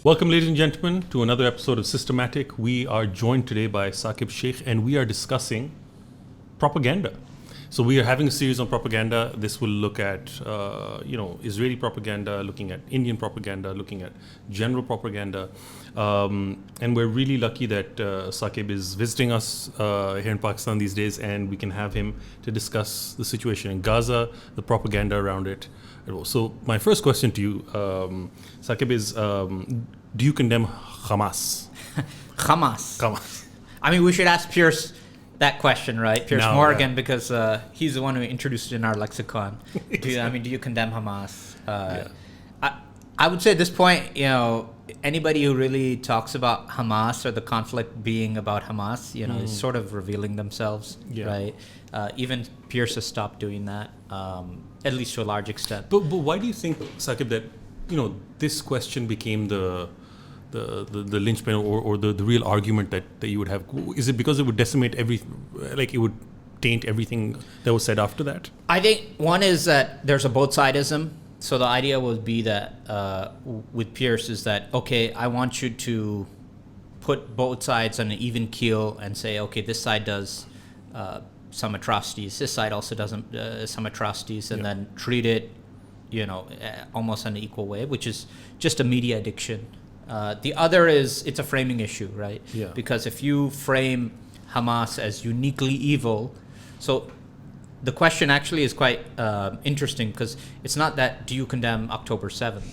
Welcome, ladies and gentlemen, to another episode of Systematic. We are joined today by Saqib Sheikh, and we are discussing propaganda. So we are having a series on propaganda. This will look at, Israeli propaganda, looking at Indian propaganda, looking at general propaganda. And we're really lucky that Saqib is visiting us here in Pakistan these days, and we can have him to discuss the situation in Gaza, the propaganda around it. So my first question to you, Saqib, is do you condemn Hamas? Hamas. I mean, we should ask Pierce that question, right? Pierce Morgan, because he's the one who introduced it in our lexicon. Exactly. Do you condemn Hamas? I would say at this point, anybody who really talks about Hamas or the conflict being about Hamas, is sort of revealing themselves, right? Even Pierce has stopped doing that, at least to a large extent. But why do you think, Saqib, that this question became the linchpin or the real argument that you would have? Is it because it would decimate it would taint everything that was said after that? I think one is that there's a both-sidism. So the idea would be that with Pierce is that, okay, I want you to put both sides on an even keel and say, okay, this side does some atrocities, this side also does some atrocities, and then treat it, almost in an equal way, which is just a media addiction. The other is it's a framing issue, right? Yeah. Because if you frame Hamas as uniquely evil, so the question actually is quite interesting, because it's not that do you condemn October 7th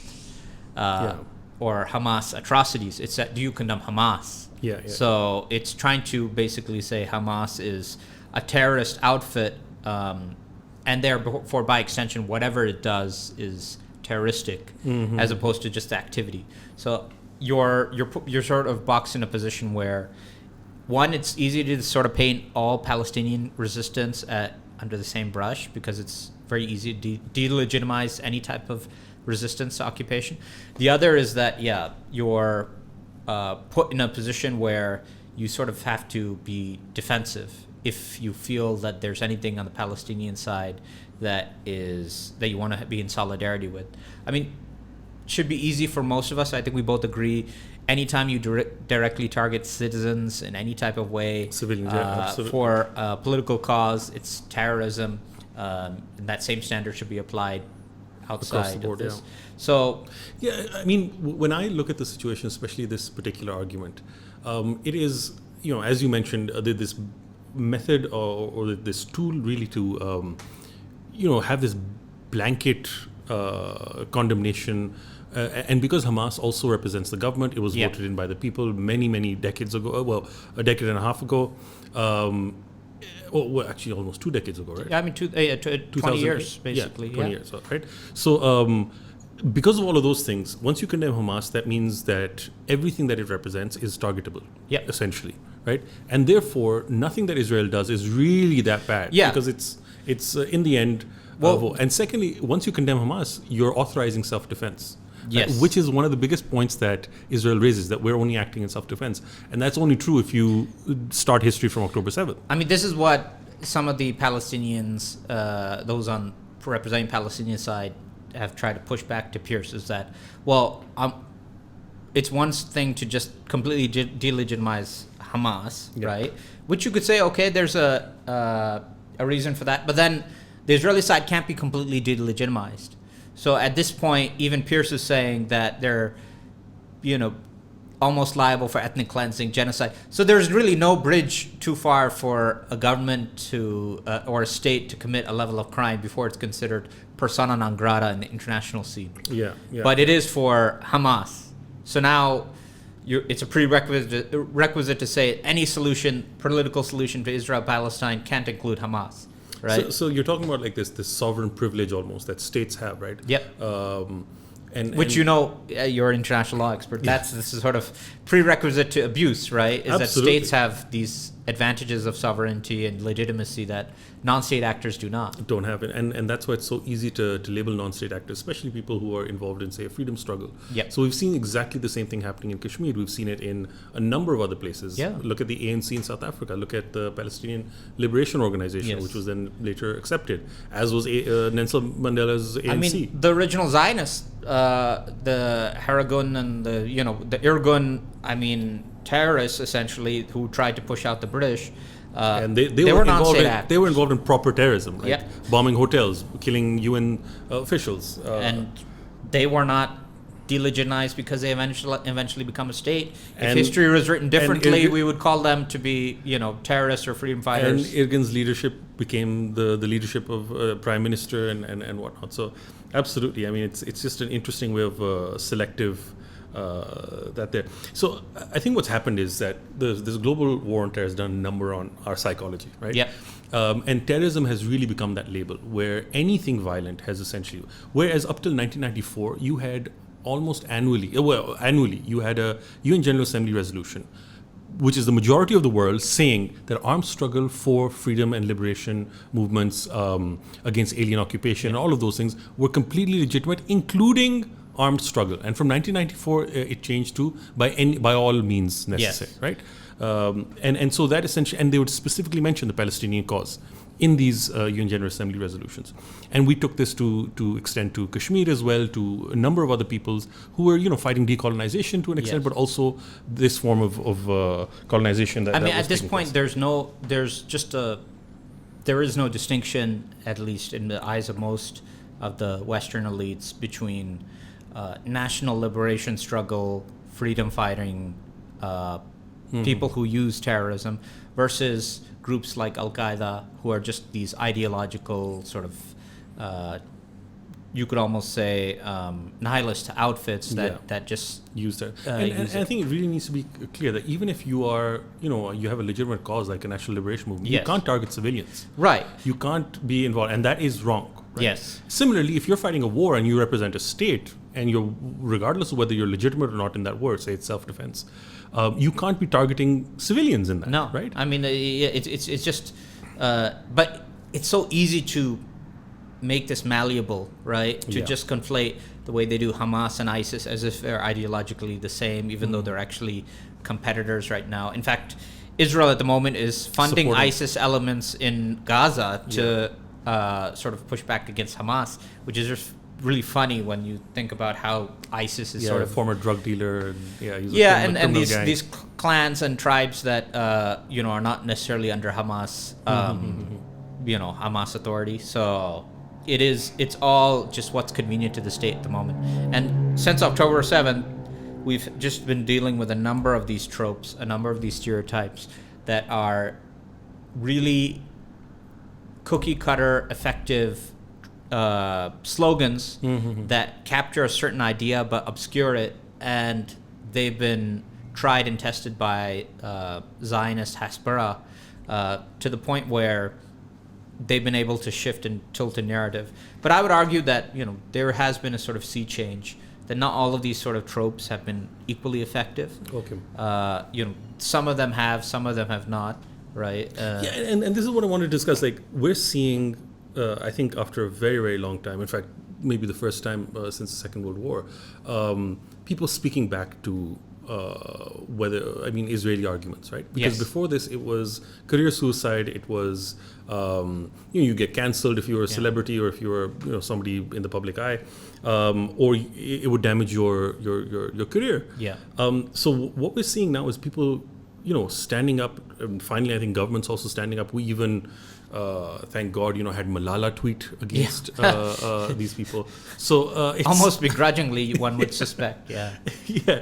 or Hamas atrocities, it's that do you condemn Hamas? So it's trying to basically say Hamas is a terrorist outfit, and therefore by extension whatever it does is terroristic, as opposed to just activity. So you're sort of boxed in a position where, one, it's easy to sort of paint all Palestinian resistance under the same brush, because it's very easy to delegitimize any type of resistance to occupation. The other is that, you're put in a position where you sort of have to be defensive if you feel that there's anything on the Palestinian side that you want to be in solidarity with. I mean, it should be easy for most of us. I think we both agree. Anytime you directly target citizens in any type of way for a political cause, it's terrorism. And that same standard should be applied outside across the board, of this. So, I mean, when I look at the situation, especially this particular argument, it is, as you mentioned, this method or this tool really to, have this blanket condemnation. And because Hamas also represents the government, it was voted in by the people many, many decades ago. A decade and a half ago. Actually, almost 2 decades ago, right? Yeah, I mean, 20 years, basically. 20 years, right? So, because of all of those things, once you condemn Hamas, that means that everything that it represents is targetable, essentially, right? And therefore, nothing that Israel does is really that bad, because it's in the end. And secondly, once you condemn Hamas, you're authorizing self-defense. Yes. Which is one of the biggest points that Israel raises, that we're only acting in self-defense. And that's only true if you start history from October 7th. I mean, this is what some of the Palestinians, those on representing Palestinian side, have tried to push back to Pierce, is that, it's one thing to just completely delegitimize Hamas, right? Which you could say, okay, there's a reason for that. But then the Israeli side can't be completely delegitimized. So at this point, even Pierce is saying that they're, almost liable for ethnic cleansing, genocide. So there's really no bridge too far for a government to or a state to commit a level of crime before it's considered persona non grata in the international scene. But it is for Hamas. So now it's a prerequisite to say any political solution to Israel-Palestine can't include Hamas. Right. So you're talking about like this sovereign privilege almost that states have, right? Yep. Which you're an international law expert. This is sort of prerequisite to abuse, right? Is Absolutely. That states have these advantages of sovereignty and legitimacy that non-state actors do not. Don't have it, and that's why it's so easy to label non-state actors, especially people who are involved in, say, a freedom struggle. Yep. So we've seen exactly the same thing happening in Kashmir. We've seen it in a number of other places. Yeah. Look at the ANC in South Africa. Look at the Palestinian Liberation Organization, Yes. which was then later accepted, as was Nelson Mandela's ANC. I mean, the original Zionists, the Haragun and the Irgun, terrorists essentially who tried to push out the British. And they were involved non-state in, actors. they were involved in proper terrorism, right? Yeah. Bombing hotels, killing UN officials. And they were not delegitimized because they eventually become a state. If And- history was written differently, Irgun- we would call them to be, terrorists or freedom and fighters. Irgun's leadership became the leadership of Prime Minister and whatnot. So absolutely, it's just an interesting way of selective that there. So I think what's happened is that this global war on terror has done a number on our psychology, right? Yep. And terrorism has really become that label where anything violent has essentially, whereas up till 1994, you had almost annually, you had a UN General Assembly resolution, which is the majority of the world, saying that armed struggle for freedom and liberation movements against alien occupation and all of those things were completely legitimate, including armed struggle. And from 1994, it changed to by all means necessary, Yes. right? And so that essentially, and they would specifically mention the Palestinian cause in these UN General Assembly resolutions. And we took this to extend to Kashmir as well, to a number of other peoples who were, fighting decolonization to an extent, Yes. but also this form of colonization that at this taking point, place. there is no distinction, at least in the eyes of most of the Western elites, between national liberation struggle, freedom fighting, people who use terrorism, versus groups like Al-Qaeda, who are just these ideological sort of, you could almost say, nihilist outfits that just use that. use And I it. think it really needs to be clear that even if you are, you have a legitimate cause like a national liberation movement, Yes. you can't target civilians. Right. You can't be involved, and that is wrong. Right? Yes. Similarly, if you're fighting a war and you represent a state, and you're, regardless of whether you're legitimate or not in that war, say it's self-defense, you can't be targeting civilians in that. No, right? It's just, but it's so easy to make this malleable, right? To Yeah. just conflate the way they do Hamas and ISIS as if they're ideologically the same, even though they're actually competitors right now. In fact, Israel at the moment is funding Supporting. ISIS elements in Gaza to sort of push back against Hamas, which is just really funny when you think about how ISIS is sort a of former drug dealer. And, he's and criminal these gang. these clans and tribes that are not necessarily under Hamas Hamas authority. So it's all just what's convenient to the state at the moment. And since October 7th, we've just been dealing with a number of these tropes, a number of these stereotypes that are really cookie cutter effective slogans that capture a certain idea but obscure it, and they've been tried and tested by Zionist Hasbara to the point where they've been able to shift and tilt a narrative. But I would argue that there has been a sort of sea change, that not all of these sort of tropes have been equally effective. Okay. Some of them have, some of them have not, right? And this is what I want to discuss. Like, we're seeing, I think after a very, very long time, in fact, maybe the first time since the Second World War, people speaking back to Israeli arguments, right? Because Yes. before this, it was career suicide. It was you get cancelled if you were a celebrity or if you were somebody in the public eye, or it would damage your career. Yeah. So what we're seeing now is people standing up, and finally I think governments also standing up. We even thank God had Malala tweet against these people. So it's Almost begrudgingly, one would suspect. Yeah. yeah.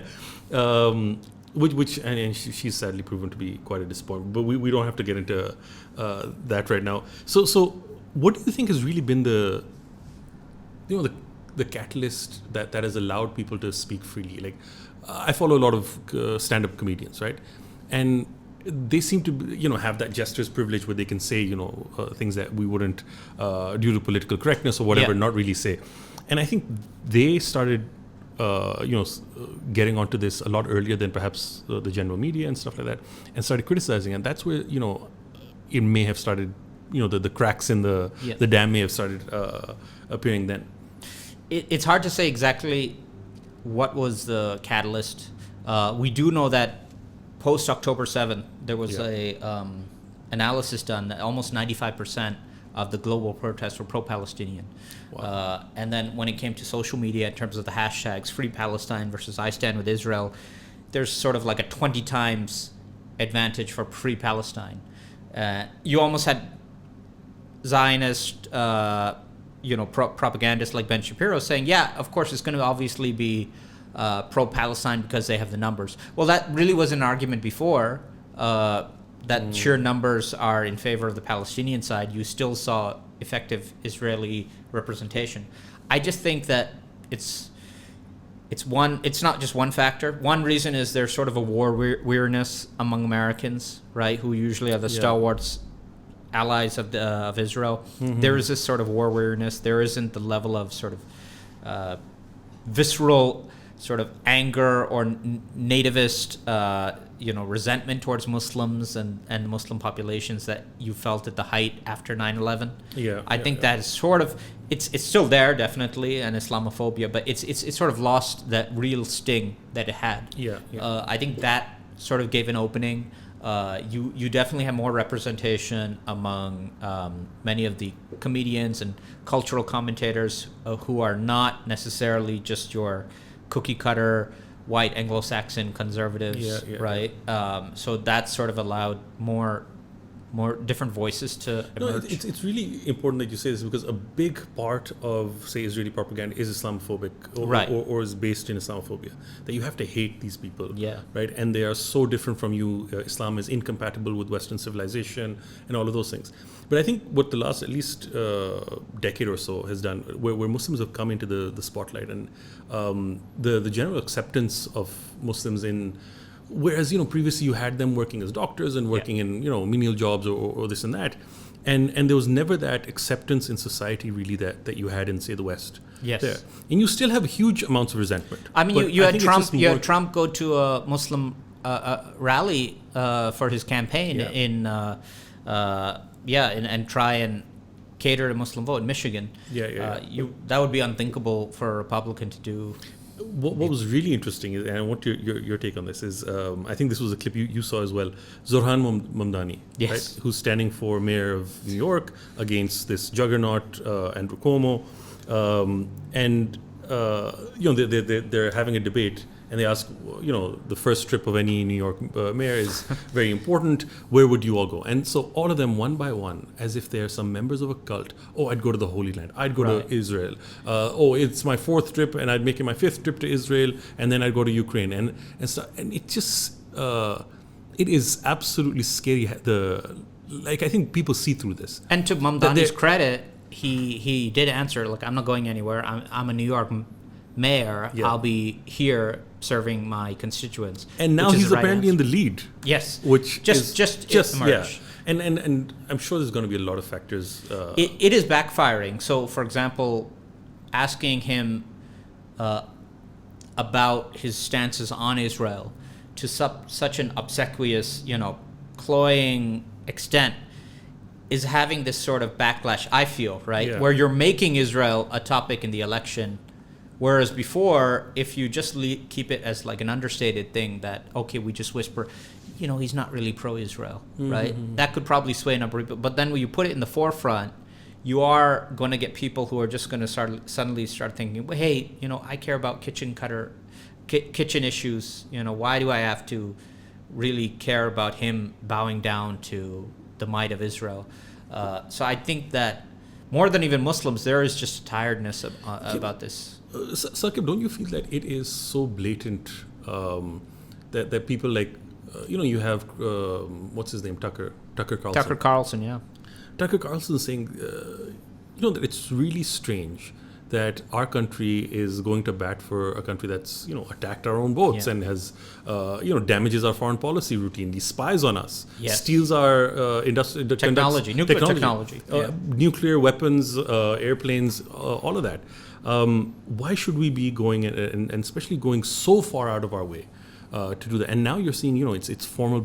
Which and she's sadly proven to be quite a disappointment, but we don't have to get into that right now. So what do you think has really been the catalyst that has allowed people to speak freely? Like, I follow a lot of stand-up comedians, right? And they seem to have that jester's privilege where they can say things that we wouldn't due to political correctness or whatever not really say. And I think they started getting onto this a lot earlier than perhaps the general media and stuff like that, and started criticizing. And that's where it may have started the cracks in the dam may have started appearing then. It's hard to say exactly what was the catalyst. We do know that post October 7th, there was a analysis done that almost 95% of the global protests were pro-Palestinian. Wow. And then when it came to social media in terms of the hashtags, Free Palestine versus I Stand with Israel, there's sort of like a 20 times advantage for Free Palestine. You almost had Zionist, propagandists like Ben Shapiro saying, yeah, of course it's going to obviously be pro-Palestine because they have the numbers. Well, that really was an argument before, that sheer numbers are in favor of the Palestinian side. You still saw effective Israeli representation. I just think that it's not just one factor. One reason is there's sort of a war weariness among Americans, right, who usually are the stalwarts allies of Israel. Mm-hmm. There is this sort of war weariness. There isn't the level of sort of visceral sort of anger or nativist resentment towards Muslims and Muslim populations that you felt at the height after 9/11. I think that is sort of it's still there, definitely, and Islamophobia, but it's sort of lost that real sting that it had. I think that sort of gave an opening. You definitely have more representation among many of the comedians and cultural commentators who are not necessarily just your cookie cutter white Anglo-Saxon conservatives, right? So that sort of allowed more different voices to emerge. No, it's really important that you say this, because a big part of, say, Israeli propaganda is Islamophobic or is based in Islamophobia. That you have to hate these people, right? And they are so different from you. Islam is incompatible with Western civilization and all of those things. But I think what the last at least decade or so has done, where Muslims have come into the spotlight, and the general acceptance of Muslims in, whereas previously you had them working as doctors and working in menial jobs or this and that, and there was never that acceptance in society really that you had in, say, the West. There. And you still have huge amounts of resentment. I mean, you had Trump go to a Muslim rally for his campaign and try and cater to Muslim vote in Michigan. That would be unthinkable for a Republican to do. What was really interesting is, and I want your take on this, is I think this was a clip you saw as well, Zohran Mamdani, right, who's standing for mayor of New York against this juggernaut, Andrew Cuomo, they're having a debate, and they ask, the first trip of any New York mayor is very important. Where would you all go? And so all of them, one by one, as if they're some members of a cult. Oh, I'd go to the Holy Land. I'd go to Israel. It's my fourth trip, and I'd make it my fifth trip to Israel, and then I'd go to Ukraine. And it just it is absolutely scary. I think people see through this. And to Mamdani's credit, he did answer, like, I'm not going anywhere. I'm a New York mayor. I'll be here serving my constituents. And now he's apparently in the lead. Yes, which just emerged. And I'm sure there's going to be a lot of factors. It is backfiring. So, for example, asking him about his stances on Israel to such an obsequious, cloying extent is having this sort of backlash, I feel, right? Where you're making Israel a topic in the election. Whereas before, if you just keep it as like an understated thing that, okay, we just whisper, he's not really pro-Israel, right? That could probably sway a number of people. But then when you put it in the forefront, you are going to get people who are just going to suddenly start thinking, well, hey, I care about kitchen issues. Why do I have to really care about him bowing down to the might of Israel? So I think that more than even Muslims, there is just a tiredness about this. Saqib, don't you feel that it is so blatant that people like, you have, what's his name, Tucker Carlson. Tucker Carlson, yeah. Tucker Carlson saying, that it's really strange that our country is going to bat for a country that's, attacked our own boats and has, damages our foreign policy routinely, spies on us, steals our nuclear technology, nuclear weapons, airplanes, all of that. Why should we be going and especially going so far out of our way to do that? And now you're seeing, it's formal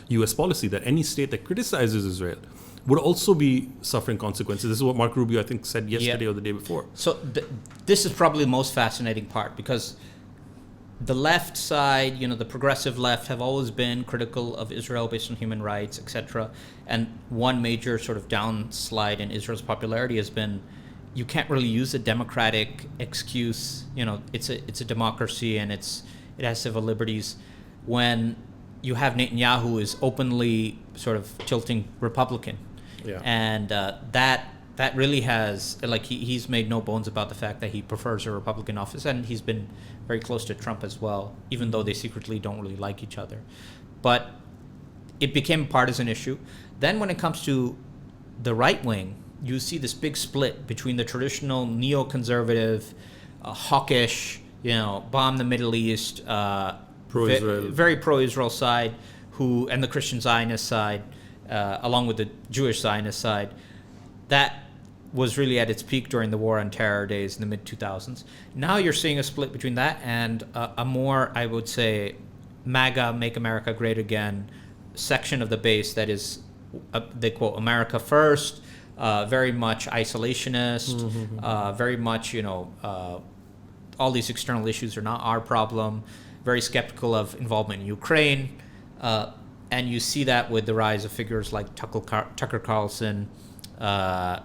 U.S. policy that any state that criticizes Israel would also be suffering consequences. This is what Marco Rubio, I think, said yesterday or the day before. So this is probably the most fascinating part, because the left side, the progressive left, have always been critical of Israel based on human rights, etc. And one major sort of downslide in Israel's popularity has been, you can't really use a democratic excuse. It's a democracy and it has civil liberties, when you have Netanyahu who is openly sort of tilting Republican. Yeah. And that really has, he's made no bones about the fact that he prefers a Republican office, and he's been very close to Trump as well, even though they secretly don't really like each other. But it became a partisan issue. Then when it comes to the right wing, you see this big split between the traditional neoconservative, hawkish, bomb the Middle East, pro-Israel. Very pro-Israel side, and the Christian Zionist side, along with the Jewish Zionist side. That was really at its peak during the War on Terror days in the mid-2000s. Now you're seeing a split between that and a more, I would say, MAGA, Make America Great Again, section of the base that is, they quote, America first, very much isolationist, very much, all these external issues are not our problem, very skeptical of involvement in Ukraine. And you see that with the rise of figures like Tucker Carlson,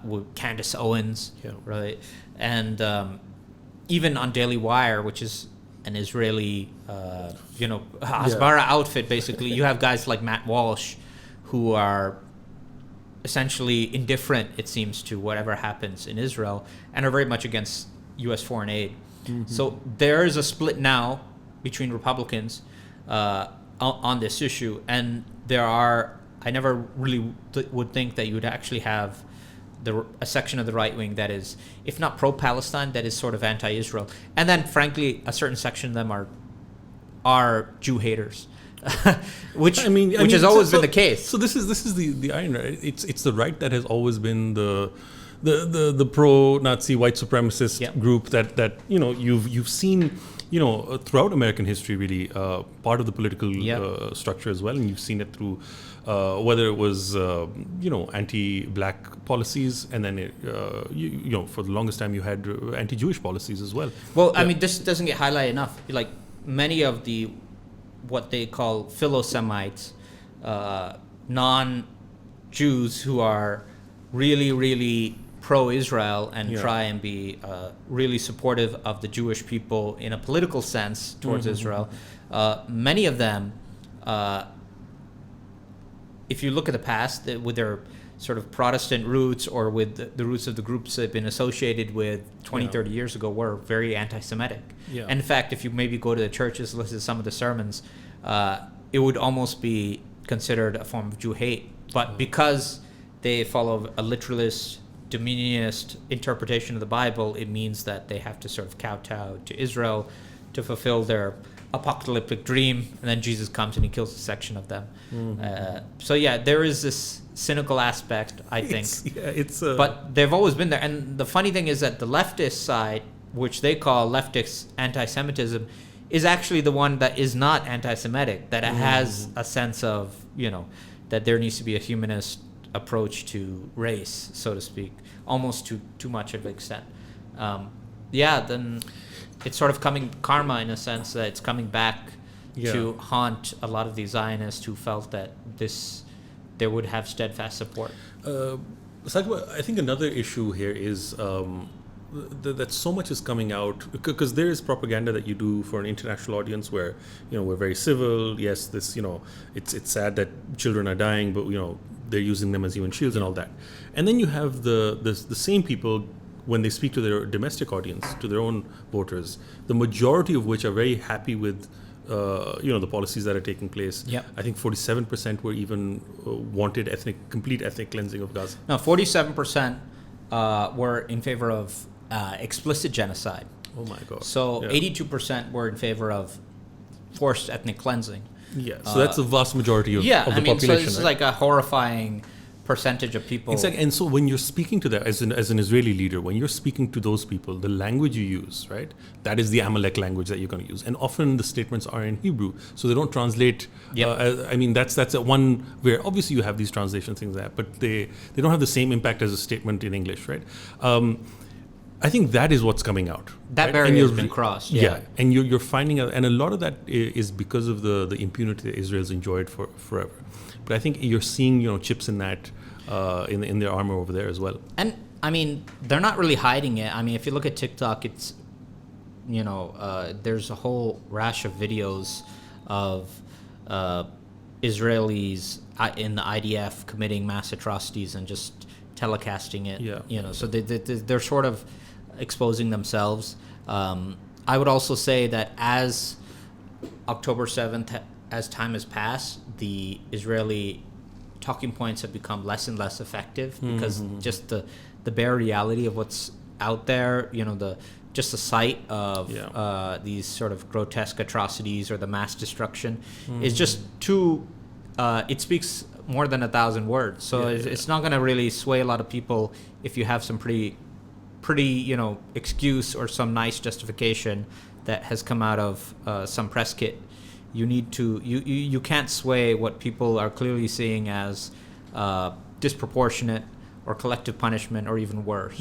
with Candace Owens, right? And even on Daily Wire, which is an Israeli, Hasbara outfit, basically, you have guys like Matt Walsh who are essentially indifferent, it seems, to whatever happens in Israel, and are very much against U.S. foreign aid. So there is a split now between Republicans on this issue, and there are, I never really would think that you would actually have a section of the right wing that is, if not pro-Palestine, that is sort of anti-Israel. And then, frankly, a certain section of them are Jew haters, which has always been the case. So this is the irony, right? It's the right that has always been the pro-Nazi white supremacist group that you've seen throughout American history, really part of the political structure as well, and you've seen it through whether it was anti-black policies, and then for the longest time you had anti-Jewish policies as well. Well, I mean, this doesn't get highlighted enough. Like many of what they call philo-Semites, non-Jews who are really, really pro-Israel and try and be really supportive of the Jewish people in a political sense towards Israel. Many of them, if you look at the past, with their sort of Protestant roots or with the roots of the groups they've been associated with 20, 30 years ago, were very anti-Semitic. Yeah. And in fact, if you maybe go to the churches, listen to some of the sermons, it would almost be considered a form of Jew hate. But because they follow a literalist, dominionist interpretation of the Bible, it means that they have to sort of kowtow to Israel to fulfill their apocalyptic dream, and then Jesus comes and he kills a section of them. So there is this cynical aspect, I think. But they've always been there. And the funny thing is that the leftist side, which they call leftist anti-Semitism, is actually the one that is not anti-Semitic, that has a sense of, that there needs to be a humanist approach to race, so to speak, almost to too much of an extent. Then it's sort of karma in a sense that it's coming back to haunt a lot of these Zionists who felt that they would have steadfast support. Saqib, I think another issue here is that so much is coming out, because there is propaganda that you do for an international audience where we're very civil. Yes, this it's sad that children are dying, but they're using them as human shields and all that. And then you have the same people, when they speak to their domestic audience, to their own voters, the majority of which are very happy with the policies that are taking place. Yep. I think 47% were even wanted complete ethnic cleansing of Gaza. No, 47% were in favor of explicit genocide. Oh my God. So 82% were in favor of forced ethnic cleansing. Yeah, so that's the vast majority of the population. So this is like a horrifying percentage of people. Exactly. And so when you're speaking to that, as an Israeli leader, when you're speaking to those people, the language you use, right, that is the Amalek language that you're going to use. And often the statements are in Hebrew, so they don't translate. I mean, that's one where obviously you have these translation things there, but they don't have the same impact as a statement in English, right? I think that is what's coming out. That right? barrier has been crossed. Yeah. And you're finding out, and a lot of that is because of the impunity that Israel's enjoyed forever. But I think you're seeing chips in that in their armor over there as well. And I mean, they're not really hiding it. I mean, if you look at TikTok, it's there's a whole rash of videos of Israelis in the IDF committing mass atrocities and just telecasting it. Yeah. So they're sort of exposing themselves. I would also say that as October 7th, as time has passed, the Israeli talking points have become less and less effective because just the bare reality of what's out there, just the sight of these sort of grotesque atrocities or the mass destruction is just too, it speaks more than 1,000 words. So it's not going to really sway a lot of people if you have some pretty excuse or some nice justification that has come out of some press kit. You need to you can't sway what people are clearly seeing as disproportionate or collective punishment or even worse.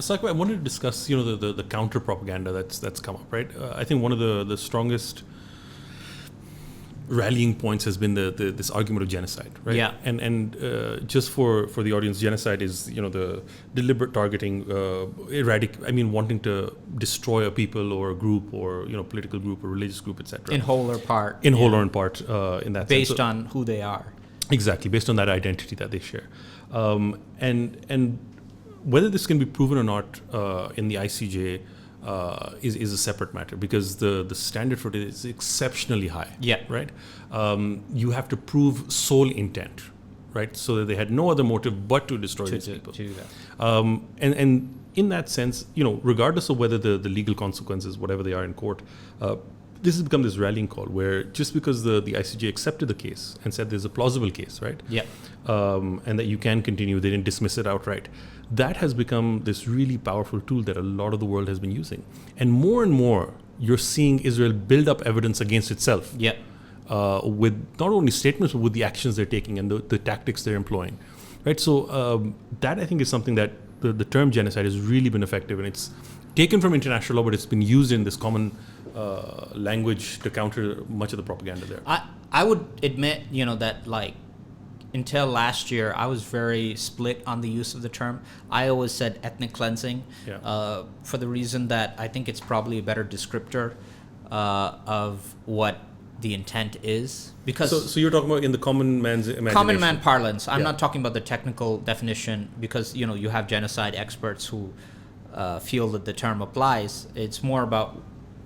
Saqib, I wanted to discuss the counter propaganda that's come up, right? I think one of the strongest rallying points has been this argument of genocide, right? Yeah. And just for the audience, genocide is the deliberate targeting, wanting to destroy a people or a group or political group or religious group, etc. In whole or part. Whole or in part, in that based sense. on who they are. Exactly, based on that identity that they share, and whether this can be proven or not in the ICJ. Is a separate matter because the standard for it is exceptionally high. Yeah. Right. You have to prove sole intent, right? So that they had no other motive but to destroy these people. To that. And in that sense, regardless of whether the legal consequences, whatever they are in court, this has become this rallying call where just because the ICJ accepted the case and said there's a plausible case, right? Yeah. And that you can continue, they didn't dismiss it outright. That has become this really powerful tool that a lot of the world has been using. And more, you're seeing Israel build up evidence against itself. Yeah. With not only statements, but with the actions they're taking and the tactics they're employing. Right? So that I think is something that the term genocide has really been effective, and it's taken from international law, but it's been used in this common language to counter much of the propaganda there. I would admit, that until last year, I was very split on the use of the term. I always said ethnic cleansing for the reason that I think it's probably a better descriptor of what the intent is. Because so you're talking about in the common man's imagination. Common man parlance. I'm not talking about the technical definition because, you have genocide experts who feel that the term applies. It's more about,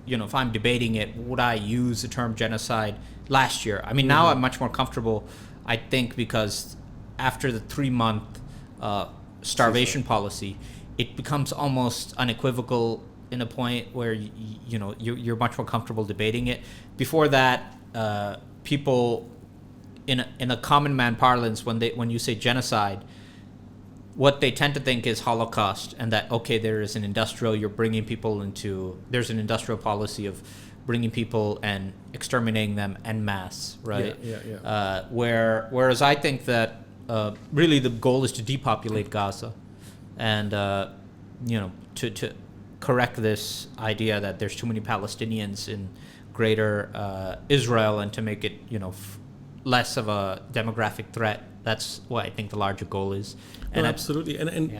if I'm debating it, would I use the term genocide last year? I mean, now I'm much more comfortable, I think, because after the 3-month starvation policy, it becomes almost unequivocal in a point where you're much more comfortable debating it. Before that, people in a common man parlance, when you say genocide, what they tend to think is Holocaust, and that there's an industrial policy of bringing people and exterminating them en masse, right? Yeah. Whereas I think that really the goal is to depopulate Gaza, and to correct this idea that there's too many Palestinians in greater Israel, and to make it less of a demographic threat. That's what I think the larger goal is. And absolutely, and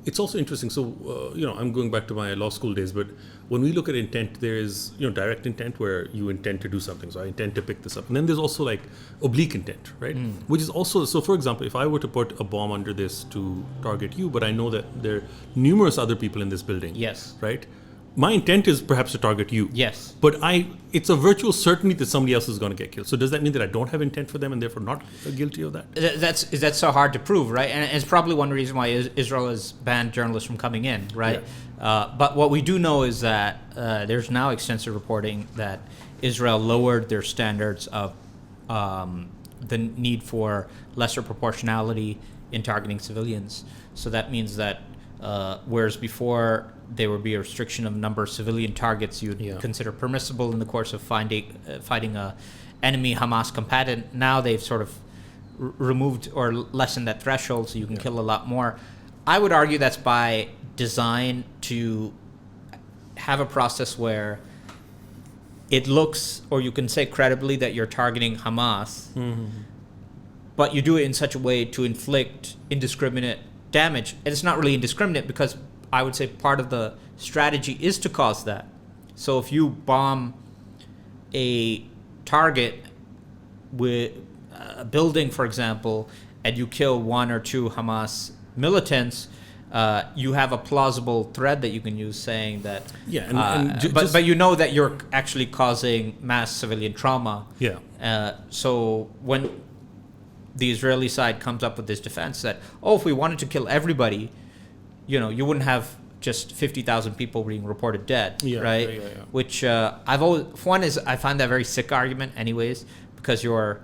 it's also interesting. So I'm going back to my law school days, but when we look at intent, there is direct intent where you intend to do something. So I intend to pick this up, and then there's also like oblique intent, right? Which is also, so for example, if I were to put a bomb under this to target you, but I know that there are numerous other people in this building, yes, right? My intent is perhaps to target you. Yes. But it's a virtual certainty that somebody else is going to get killed. So does that mean that I don't have intent for them and therefore not guilty of that? That's so hard to prove, right? And it's probably one reason why Israel has banned journalists from coming in, right? Yeah. But what we do know is that there's now extensive reporting that Israel lowered their standards of the need for lesser proportionality in targeting civilians. So that means that whereas before there would be a restriction of number of civilian targets you'd consider permissible in the course of fighting a enemy Hamas combatant, now they've sort of removed or lessened that threshold, so you can kill a lot more. I would argue that's by design, to have a process where it looks, or you can say credibly, that you're targeting Hamas, but you do it in such a way to inflict indiscriminate damage. And it's not really indiscriminate, because I would say part of the strategy is to cause that. So if you bomb a target with a building, for example, and you kill one or two Hamas militants, you have a plausible thread that you can use saying that. But you know that you're actually causing mass civilian trauma. So when the Israeli side comes up with this defense that, if we wanted to kill everybody, you wouldn't have just 50,000 people being reported dead, right? Which I've always, one is, I find that a very sick argument anyways, because you're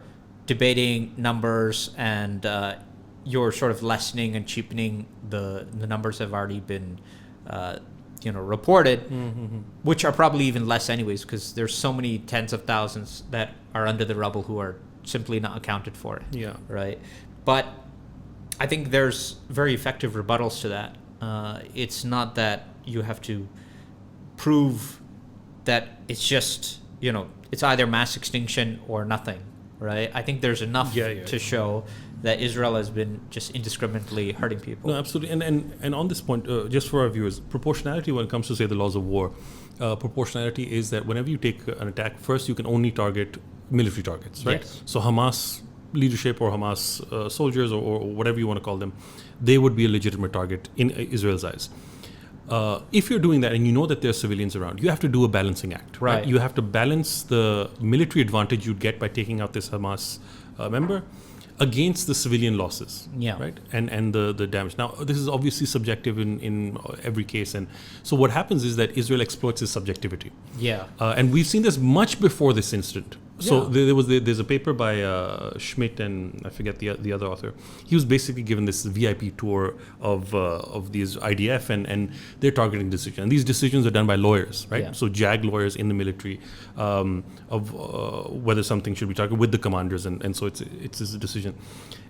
debating numbers and you're sort of lessening and cheapening the numbers that have already been reported, which are probably even less anyways, because there's so many tens of thousands that are under the rubble who are simply not accounted for. Right. But I think there's very effective rebuttals to that. It's not that you have to prove that it's just, it's either mass extinction or nothing, right? I think there's enough to show that Israel has been just indiscriminately hurting people. No, absolutely. And on this point, just for our viewers, proportionality when it comes to, say, the laws of war, proportionality is that whenever you take an attack, first you can only target military targets, right? So Hamas leadership or Hamas soldiers or whatever you want to call them, they would be a legitimate target in Israel's eyes. If you're doing that and you know that there are civilians around, you have to do a balancing act, right? You have to balance the military advantage you'd get by taking out this Hamas member against the civilian losses, right? And the damage. Now, this is obviously subjective in every case, and so what happens is that Israel exploits this subjectivity. And we've seen this much before this incident. So there's a paper by Schmidt and I forget the other author. He was basically given this VIP tour of these IDF and their targeting decisions. And these decisions are done by lawyers, right? So JAG lawyers in the military of whether something should be targeted with the commanders, and so it's a decision.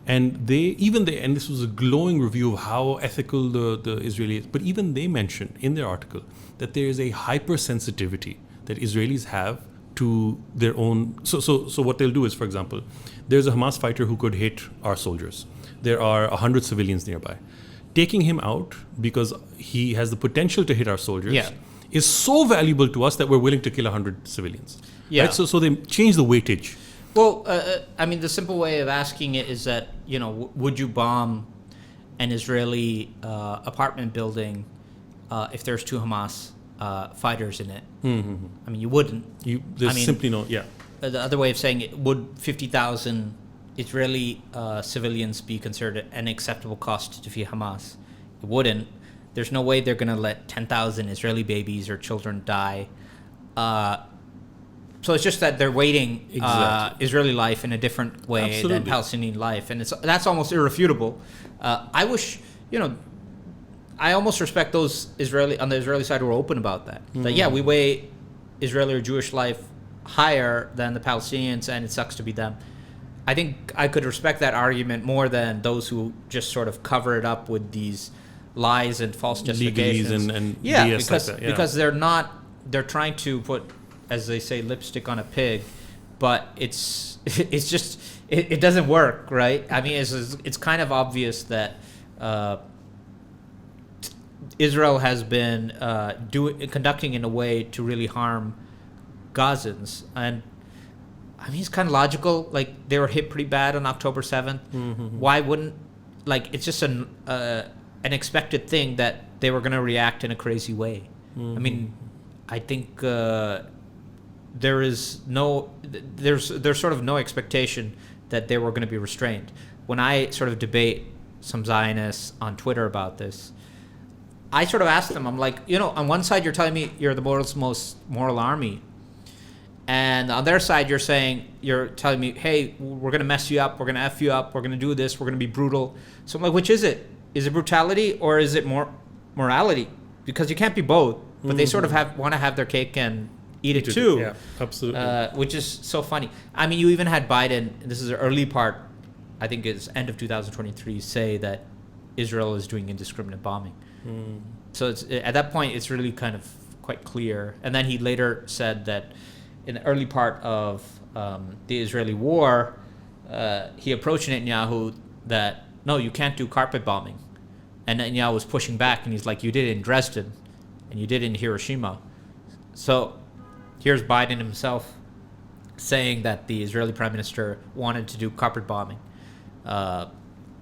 And and this was a glowing review of how ethical the Israelis, but even they mentioned in their article that there is a hypersensitivity that Israelis have to their own. So what they'll do is, for example, there's a Hamas fighter who could hit our soldiers. There are 100 civilians nearby. Taking him out because he has the potential to hit our soldiers is so valuable to us that we're willing to kill 100 civilians. Right? So they change the weightage. Well, I mean, the simple way of asking it is that, would you bomb an Israeli apartment building if there's two Hamas fighters in it? I mean, you wouldn't. Simply no. The other way of saying it, would 50,000 Israeli civilians be considered an acceptable cost to defeat Hamas? It wouldn't. There's no way they're going to let 10,000 Israeli babies or children die. So it's just that they're weighting Israeli life in a different way than Palestinian life, and that's almost irrefutable. I wish, I almost respect those on the Israeli side who are open about that. That we weigh Israeli or Jewish life higher than the Palestinians, and it sucks to be them. I think I could respect that argument more than those who just sort of cover it up with these lies and false justifications. And BS because they're trying to put, as they say, lipstick on a pig, but it's just it doesn't work, right? I mean, it's kind of obvious that Israel has been conducting in a way to really harm Gazans, and I mean, it's kind of logical. Like, they were hit pretty bad on October 7th. Why wouldn't, it's just an expected thing that they were going to react in a crazy way. I mean, I think there's sort of no expectation that they were going to be restrained. When I sort of debate some Zionists on Twitter about this, I sort of ask them, I'm like, on one side you're telling me you're the world's most moral army, And on their side, you're telling me, hey, we're going to mess you up, we're going to F you up, we're going to do this, we're going to be brutal. So I'm like, which is it? Is it brutality or is it more morality? Because you can't be both, but they sort of want to have their cake and eat it too. Yeah, absolutely. Which is so funny. I mean, you even had Biden, this is the early part, I think it's end of 2023, say that Israel is doing indiscriminate bombing. So at that point, it's really kind of quite clear. And then he later said that in the early part of the Israeli war, he approached Netanyahu that, no, you can't do carpet bombing. And Netanyahu was pushing back, and he's like, you did it in Dresden, and you did it in Hiroshima. So here's Biden himself saying that the Israeli prime minister wanted to do carpet bombing. I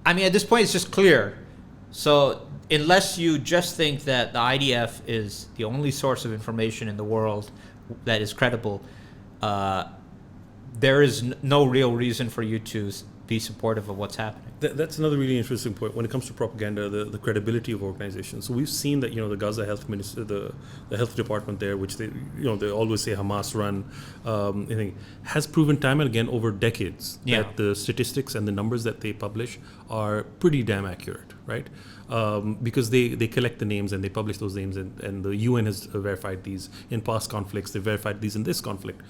mean, at this point, it's just clear. So unless you just think that the IDF is the only source of information in the world that is credible, there is no real reason for you to be supportive of what's happening. That's another really interesting point when it comes to propaganda, the credibility of organizations. So we've seen that, the Gaza health minister, the health department there, which they always say Hamas run, has proven time and again over decades that the statistics and the numbers that they publish are pretty damn accurate, right? Because they collect the names and they publish those names, and the UN has verified these in past conflicts. They verified these in this conflict.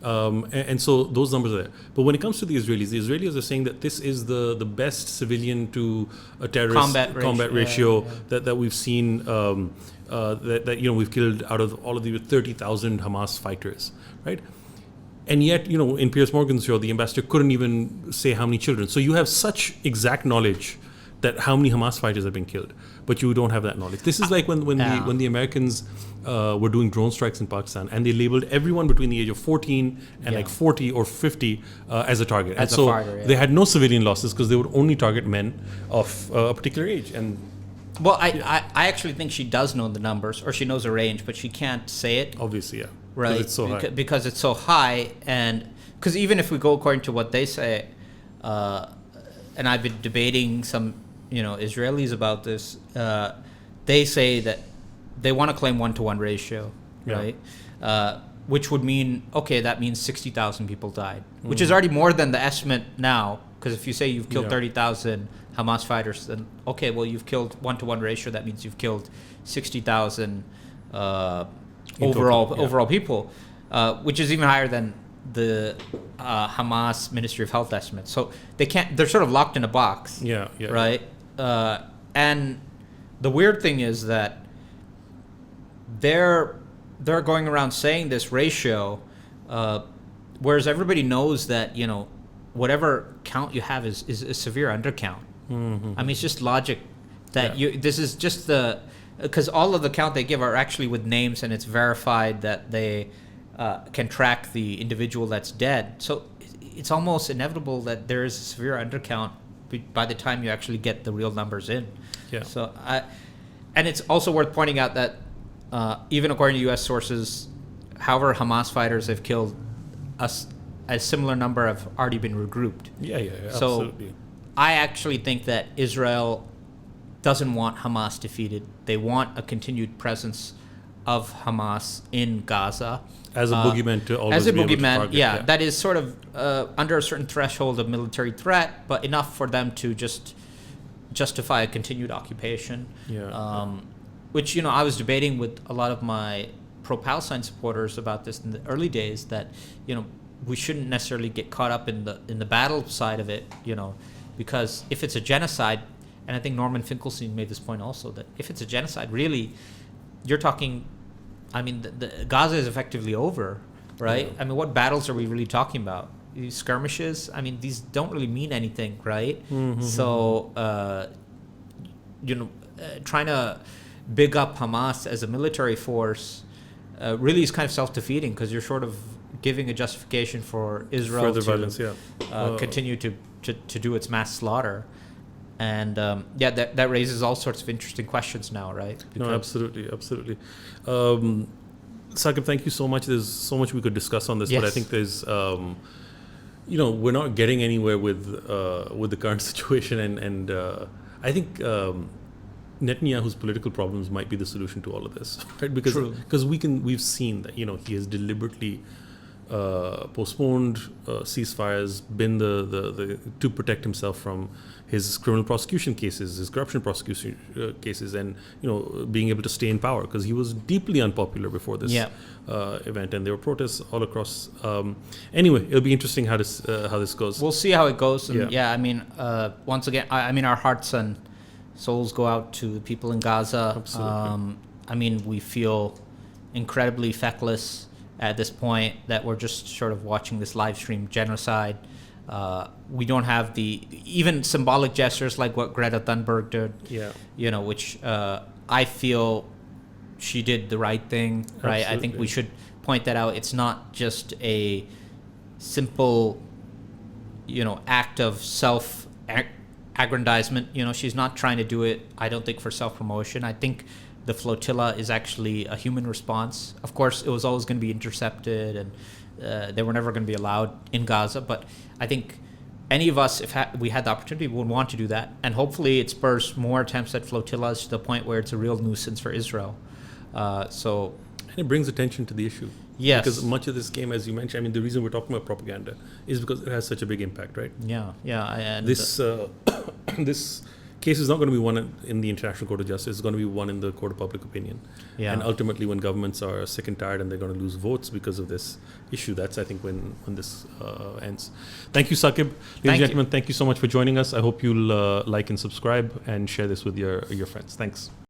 And so those numbers are there. But when it comes to the Israelis are saying that this is the best civilian to a terrorist combat ratio that we've seen, that we've killed out of all of the 30,000 Hamas fighters, right? And yet, in Piers Morgan's show, the ambassador couldn't even say how many children. So you have such exact knowledge that how many Hamas fighters have been killed, but you don't have that knowledge. This is like when the Americans were doing drone strikes in Pakistan, and they labeled everyone between the age of 14 and like 40 or 50 as a target. And so they had no civilian losses because they would only target men of a particular age. And well, I actually think she does know the numbers, or she knows a range, but she can't say it. Obviously, yeah. Right, it's so high. Because it's so high, and because even if we go according to what they say, and I've been debating some Israelis about this, they say that they want to claim 1-to-1 ratio, right? Which would mean, okay, that means 60,000 people died, which is already more than the estimate now, because if you say you've killed 30,000 Hamas fighters, then okay, well, you've killed 1-to-1 ratio, that means you've killed 60,000 overall people, which is even higher than the Hamas Ministry of Health estimates. So they're sort of locked in a box. Right? And the weird thing is that they're going around saying this ratio, whereas everybody knows that, whatever count you have is a severe undercount. I mean, it's just logic that this is just because all of the count they give are actually with names, and it's verified that they can track the individual that's dead. So it's almost inevitable that there is a severe undercount by the time you actually get the real numbers in. So and it's also worth pointing out that even according to U.S. sources, however Hamas fighters have killed, a similar number have already been regrouped. So absolutely. I actually think that Israel doesn't want Hamas defeated. They want a continued presence of Hamas in Gaza. As a boogeyman to always be able to target. That is sort of under a certain threshold of military threat, but enough for them to just justify a continued occupation. Which, I was debating with a lot of my pro-Palestine supporters about this in the early days, that, we shouldn't necessarily get caught up in the battle side of it, because if it's a genocide, and I think Norman Finkelstein made this point also, that if it's a genocide, really, you're talking, I mean, the Gaza is effectively over, right? I mean, what battles are we really talking about? These skirmishes? I mean, these don't really mean anything, right? So, trying to big up Hamas as a military force really is kind of self-defeating, because you're sort of giving a justification for Israel further violence, continue to do its mass slaughter. And that raises all sorts of interesting questions now, right? No, absolutely. Saqib, thank you so much. There's so much we could discuss on this, but I think there's, we're not getting anywhere with the current situation, and I think Netanyahu's political problems might be the solution to all of this, right? Because we've seen that he has deliberately postponed ceasefires, been the to protect himself from his criminal prosecution cases, his corruption prosecution cases, and being able to stay in power, because he was deeply unpopular before this event, and there were protests all across. Anyway, it'll be interesting how this goes. We'll see how it goes. And I mean, once again, I mean, our hearts and souls go out to the people in Gaza. Absolutely. I mean, we feel incredibly feckless at this point that we're just sort of watching this live stream genocide. We don't have the even symbolic gestures like what Greta Thunberg did, which I feel she did the right thing, right? Absolutely. I think we should point that out. It's not just a simple, act of self-aggrandizement. She's not trying to do it, I don't think, for self-promotion. I think the flotilla is actually a human response. Of course, it was always going to be intercepted, and they were never going to be allowed in Gaza. But I think any of us, if we had the opportunity, would want to do that. And hopefully it spurs more attempts at flotillas to the point where it's a real nuisance for Israel. And it brings attention to the issue. Yes. Because much of this game, as you mentioned, I mean, the reason we're talking about propaganda is because it has such a big impact, right? Yeah. And this case is not going to be won in the International Court of Justice. It's going to be won in the Court of Public Opinion. Yeah. And ultimately, when governments are sick and tired and they're going to lose votes because of this issue, that's, I think, when this ends. Thank you, Saqib. Ladies and gentlemen, thank you so much for joining us. I hope you'll like and subscribe and share this with your friends. Thanks.